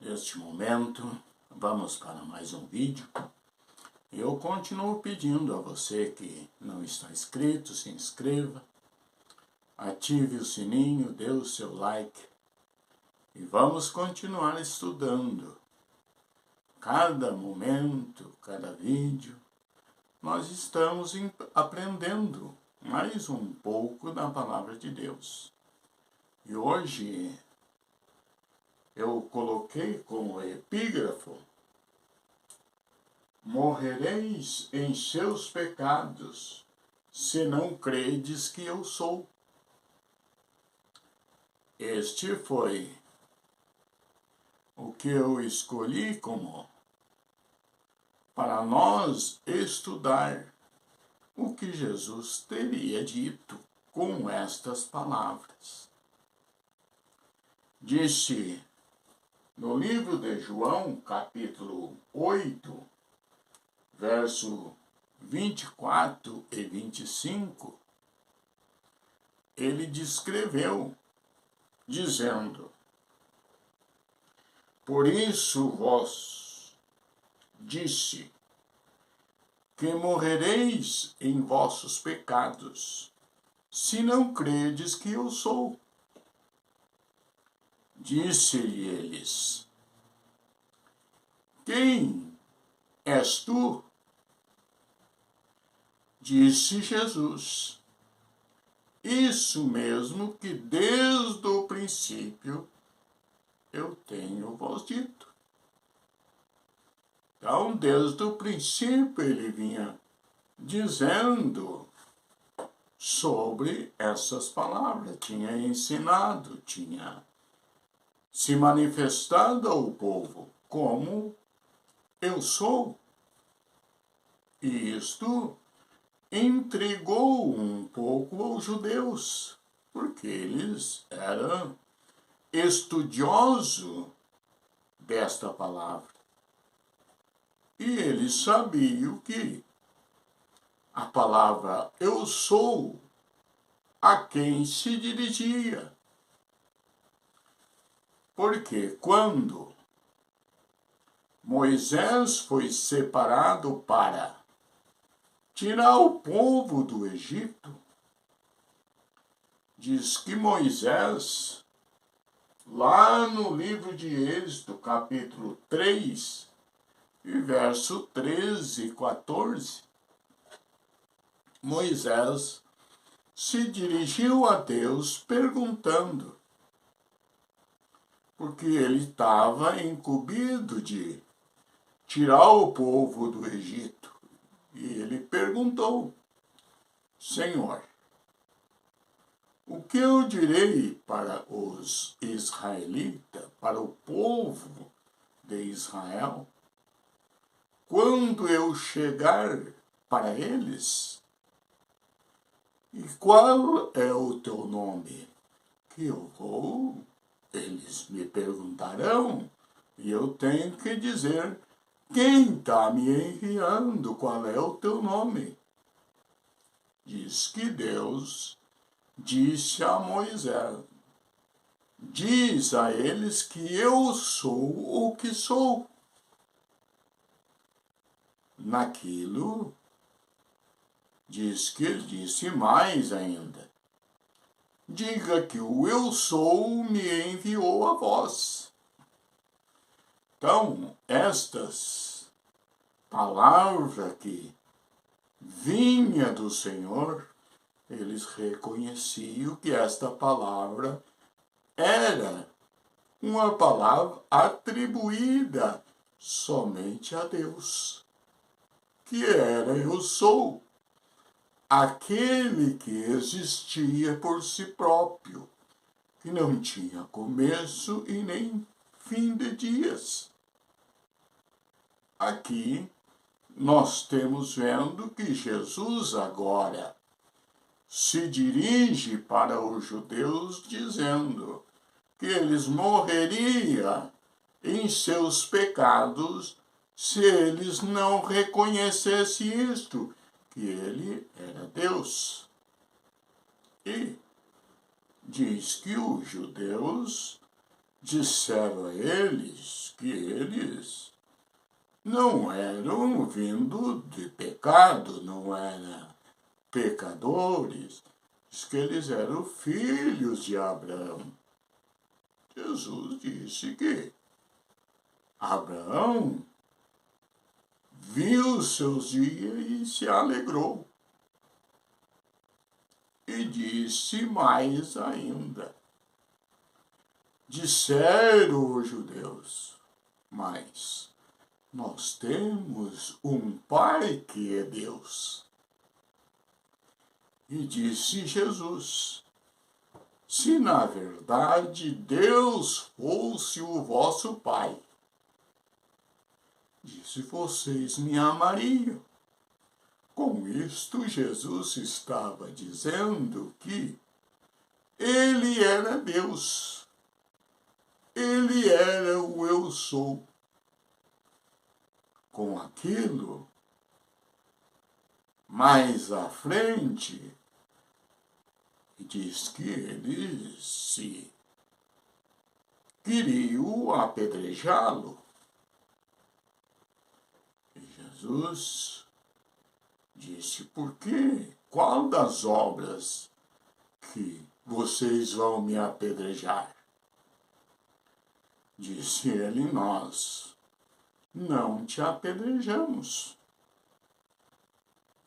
Neste momento, vamos para mais um vídeo. Eu continuo pedindo a você que não está inscrito, se inscreva, ative o sininho, dê o seu like e vamos continuar estudando. Cada momento, cada vídeo, nós estamos aprendendo mais um pouco da Palavra de Deus. E hoje eu coloquei como epígrafo: morrereis em seus pecados, se não credes que eu sou. Este foi o que eu escolhi como para nós estudar o que Jesus teria dito com estas palavras. Disse no livro de João, capítulo 8, verso 24 e 25, ele descreveu, dizendo: por isso vos disse que morrereis em vossos pecados, se não credes que eu sou. Disse-lhe eles: quem és tu? Disse Jesus: isso mesmo que desde o princípio eu tenho vos dito. Então, desde o princípio ele vinha dizendo sobre essas palavras, tinha ensinado, tinha se manifestado ao povo como eu sou. E isto intrigou um pouco aos judeus, porque eles eram estudiosos desta palavra. E eles sabiam que a palavra eu sou a quem se dirigia. Porque quando Moisés foi separado para tirar o povo do Egito, diz que Moisés, lá no livro de Êxodo, capítulo 3, e verso 13 e 14, Moisés se dirigiu a Deus perguntando, porque ele estava incumbido de tirar o povo do Egito. E ele perguntou: Senhor, o que eu direi para os israelitas, para o povo de Israel, quando eu chegar para eles? E qual é o teu nome? Que eu vou, eles me perguntarão, e eu tenho que dizer: quem está me enviando? Qual é o teu nome? Diz que Deus disse a Moisés: diz a eles que eu sou o que sou. Naquilo, diz que ele disse mais ainda: diga que o eu sou me enviou a vós. Então, estas palavras que vinha do Senhor, eles reconheciam que esta palavra era uma palavra atribuída somente a Deus, que era eu sou, aquele que existia por si próprio, que não tinha começo e nem fim de dias. Aqui nós temos vendo que Jesus agora se dirige para os judeus dizendo que eles morreriam em seus pecados se eles não reconhecessem isto, que ele era Deus. E diz que os judeus disseram a eles que eles não eram vindo de pecado, não eram pecadores, diz que eles eram filhos de Abraão. Jesus disse que Abraão viu seus dias e se alegrou. E disse mais ainda: disseram os judeus, mas nós temos um Pai que é Deus. E disse Jesus: se na verdade Deus fosse o vosso Pai, disse, vocês me amariam. Com isto, Jesus estava dizendo que ele era Deus. Ele era o eu sou. Com aquilo, mais à frente, diz que eles se queriam apedrejá-lo. E Jesus disse, por quê? Qual das obras que vocês vão me apedrejar? Disse ele, nós não te apedrejamos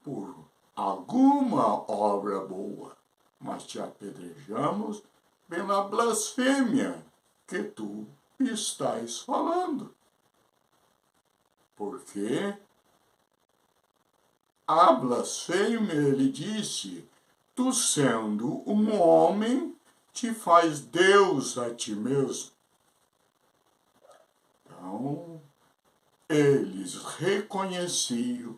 por alguma obra boa, mas te apedrejamos pela blasfêmia que tu estás falando. Porque a blasfêmia, ele disse, tu sendo um homem, te faz Deus a ti mesmo. Então, eles reconheciam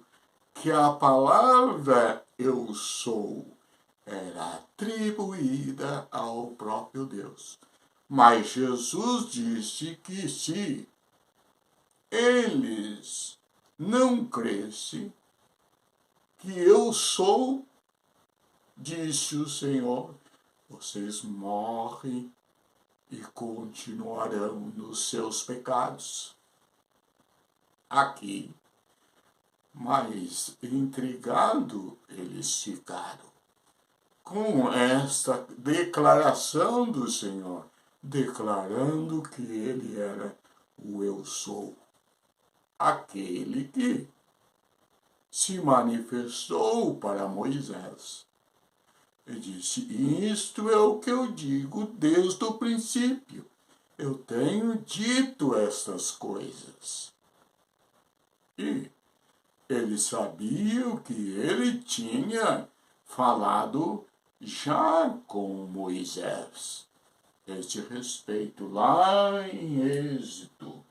que a palavra eu sou era atribuída ao próprio Deus. Mas Jesus disse que se eles não crescem, que eu sou, disse o Senhor, vocês morrem e continuarão nos seus pecados. Aqui, mas intrigado eles ficaram com esta declaração do Senhor, declarando que ele era o eu sou, aquele que se manifestou para Moisés. E disse, isto é o que eu digo desde o princípio. Eu tenho dito estas coisas. E eles sabiam que ele tinha falado já com Moisés. Este respeito, lá em Êxodo,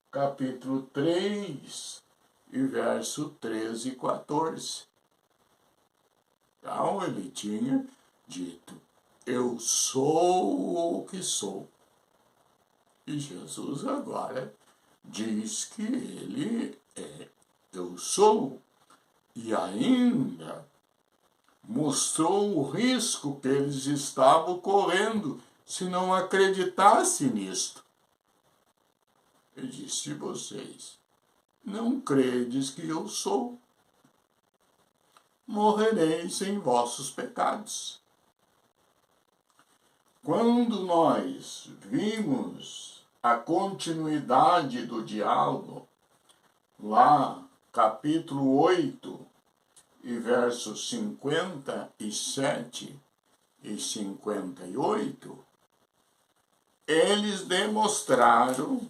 capítulo 3, e verso 13 e 14. Então ele tinha dito, eu sou o que sou. E Jesus agora diz que ele é eu sou. E ainda mostrou o risco que eles estavam correndo se não acreditassem nisto. Ele disse, vocês não credes que eu sou, morrereis em vossos pecados. Quando nós vimos a continuidade do diálogo, lá, capítulo 8, e versos 57 e 58, eles demonstraram,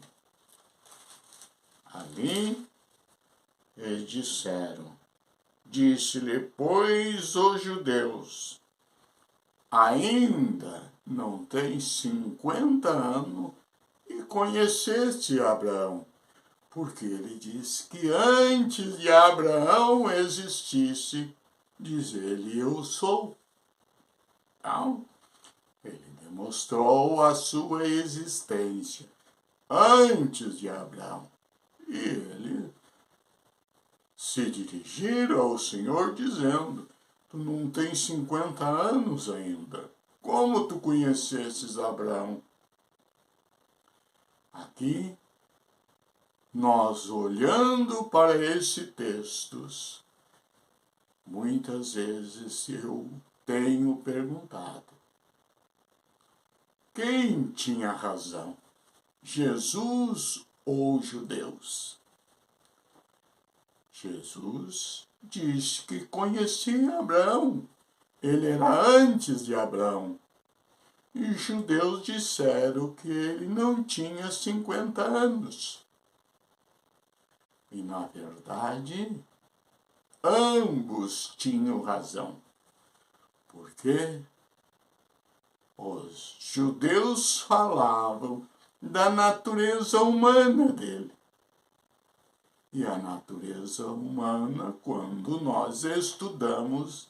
ali, eles disseram, disse-lhe, pois os judeus ainda não têm 50 anos e conheceste Abraão, porque ele disse que antes de Abraão existisse, diz ele, eu sou. Então, ele demonstrou a sua existência antes de Abraão. E ele se dirigiram ao Senhor dizendo, tu não tens 50 anos ainda. Como tu conhecesses Abraão? Aqui, nós olhando para esse texto, muitas vezes eu tenho perguntado: quem tinha razão, Jesus ou os judeus? Jesus disse que conhecia Abraão, ele era antes de Abraão. E os judeus disseram que ele não tinha 50 anos. E, na verdade, ambos tinham razão. Porque os judeus falavam da natureza humana dele. E a natureza humana, quando nós estudamos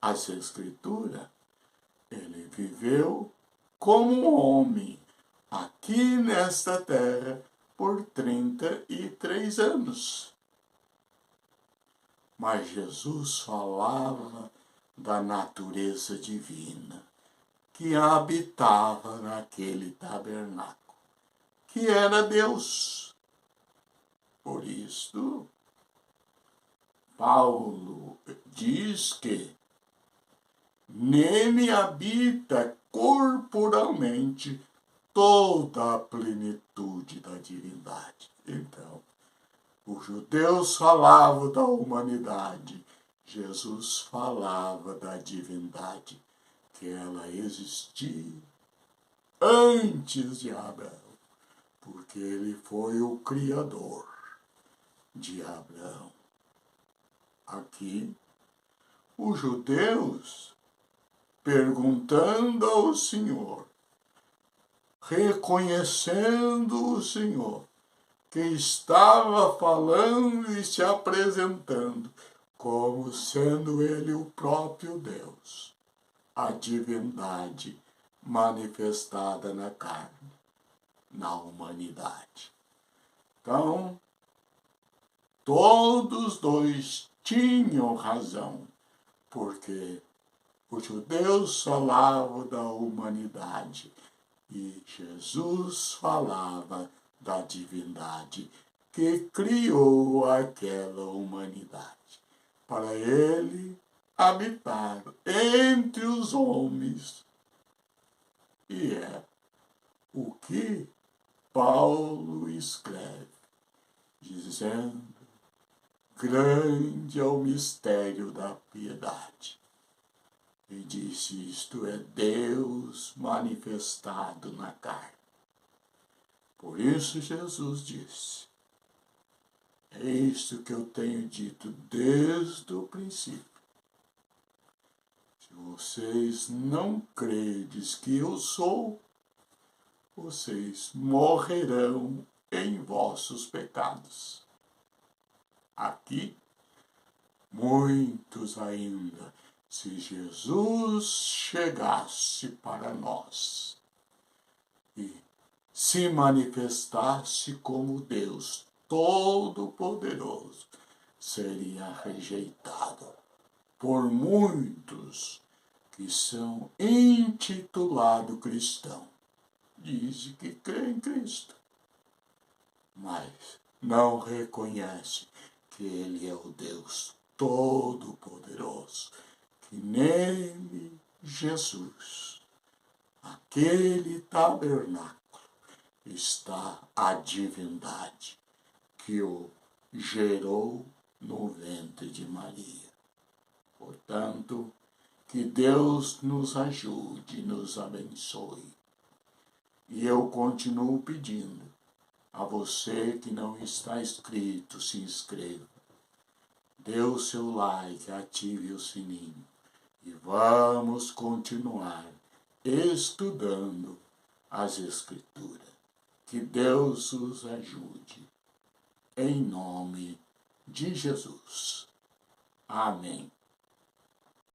as Escrituras, ele viveu como um homem aqui nesta terra por 33 anos. Mas Jesus falava da natureza divina que habitava naquele tabernáculo, que era Deus. Por isso, Paulo diz que nele habita corporalmente toda a plenitude da divindade. Então, os judeus falavam da humanidade, Jesus falava da divindade, que ela existia antes de Abraão, porque ele foi o Criador de Abraão. Aqui, os judeus perguntando ao Senhor, reconhecendo o Senhor, que estava falando e se apresentando como sendo ele o próprio Deus, a divindade manifestada na carne, na humanidade. Então, todos dois tinham razão, porque os judeus falavam da humanidade e Jesus falava da divindade que criou aquela humanidade, para ele habitar entre os homens. E é o que Paulo escreve, dizendo: grande é o mistério da piedade. E disse: isto é Deus manifestado na carne. Por isso Jesus disse: é isto que eu tenho dito desde o princípio. Se vocês não credes que eu sou, vocês morrerão em vossos pecados. Aqui, muitos ainda, se Jesus chegasse para nós e se manifestasse como Deus Todo-Poderoso, seria rejeitado por muitos que são intitulados cristãos. Dizem que crê em Cristo, mas não reconhece que Ele é o Deus Todo-Poderoso, que nele, Jesus, aquele tabernáculo, está a divindade que o gerou no ventre de Maria. Portanto, que Deus nos ajude e nos abençoe. E eu continuo pedindo a você que não está inscrito, se inscreva. Dê o seu like, ative o sininho. E vamos continuar estudando as Escrituras. Que Deus os ajude. Em nome de Jesus. Amém.